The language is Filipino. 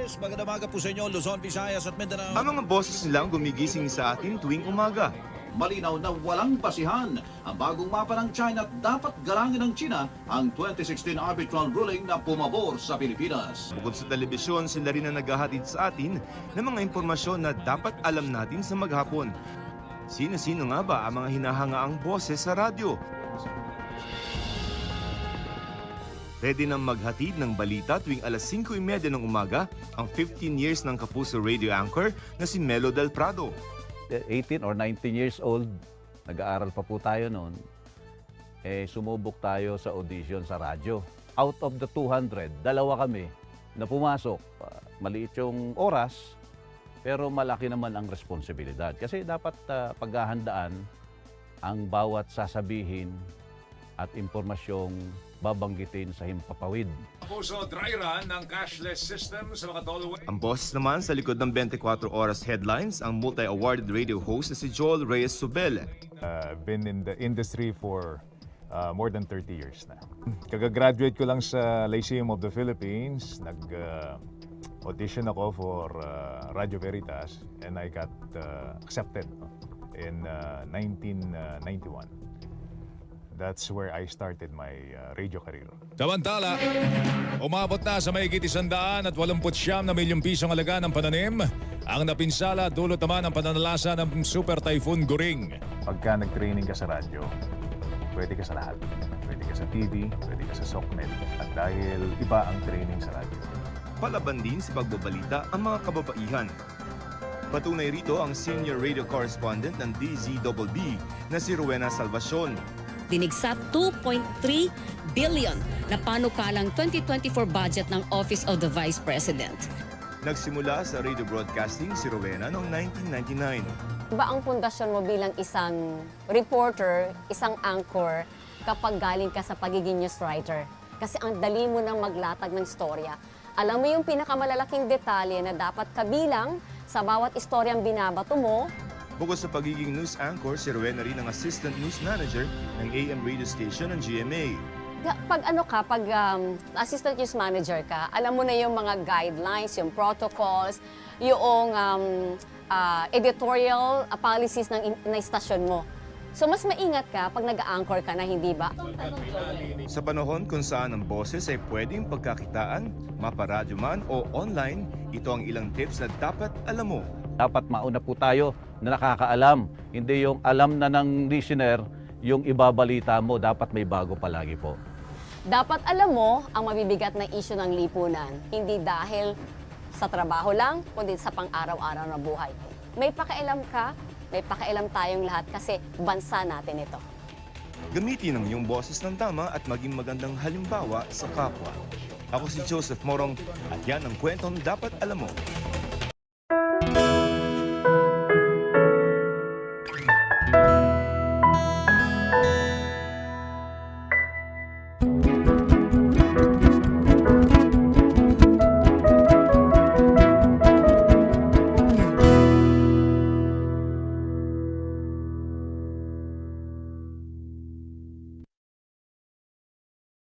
Boss, magandang umaga po sa inyo, Luzon, Visayas at Mindanao. Ang mga boses nilang gumigising sa atin tuwing umaga. Malinaw na walang basihan ang bagong mapa ng China at dapat galangin ng China ang 2016 arbitral ruling na pumabor sa Pilipinas. Bukod sa telebisyon, sila rin ang naghahatid sa atin ng mga impormasyon na dapat alam natin sa maghapon. Sino-sino nga ba ang mga hinahangaang boses sa radyo? Pwede nang maghatid ng balita tuwing alas 5:30 ng umaga ang 15 years ng Kapuso radio anchor na si Melo Del Prado. 18 or 19 years old, nag-aaral pa po tayo noon, sumubok tayo sa audition sa radyo. Out of the 200, dalawa kami na pumasok. Maliit yung oras, pero malaki naman ang responsibilidad. Kasi dapat paghahandaan ang bawat sasabihin at impormasyong babanggitin sa himpapawid. Kapuso dry run ng cashless system sa mga tollway. Ang boses naman sa likod ng 24 oras headlines, ang multi-awarded radio host na si Joel Reyes Subel. I've been in the industry for more than 30 years na. Kagagraduate ko lang sa Lyceum of the Philippines. Nag-audition ako for Radio Veritas and I got accepted in 1991. That's where I started my radio career. Samantala, umabot na sa mahigit 189 milyong pisong halaga ng pananim ang napinsala dulot naman ng pananalasa ng Super Typhoon Goring. Pagka nag-training ka sa radyo, pwede ka sa lahat. Pwede ka sa TV, pwede ka sa SOCMED. At dahil iba ang training sa radyo. Palaban din sa pagbabalita ang mga kababaihan. Patunay rito ang senior radio correspondent ng DZBB na si Rowena Salvacion. Dinigsa 2.3 billion na panukalang 2024 budget ng Office of the Vice President. Nagsimula sa radio broadcasting si Rowena noong 1999. Iba ang pundasyon mo bilang isang reporter, isang anchor kapag galing ka sa pagiging news writer. Kasi ang dali mo nang maglatag ng istorya. Alam mo yung pinakamalalaking detalye na dapat kabilang sa bawat istoryang binabato mo. Bukod sa pagiging news anchor, si Rowena rin ang assistant news manager ng AM radio station ng GMA. Pag assistant news manager ka, alam mo na yung mga guidelines, yung protocols, yung editorial policies ng istasyon mo. So mas maingat ka pag nag-anchor ka na, hindi ba? Sa panahon kung saan ang boses ay pwedeng pagkakitaan, maparadyo man o online, ito ang ilang tips na dapat alam mo. Dapat mauna po tayo na nakakaalam. Hindi yung alam na ng listener, yung ibabalita mo, dapat may bago palagi po. Dapat alam mo ang mabibigat na issue ng lipunan. Hindi dahil sa trabaho lang, kundi sa pang-araw-araw na buhay. May pakialam ka, may pakialam tayong lahat kasi bansa natin ito. Gamitin ang iyong boses ng tama at maging magandang halimbawa sa kapwa. Ako si Joseph Morong at yan ang kwentong dapat alam mo.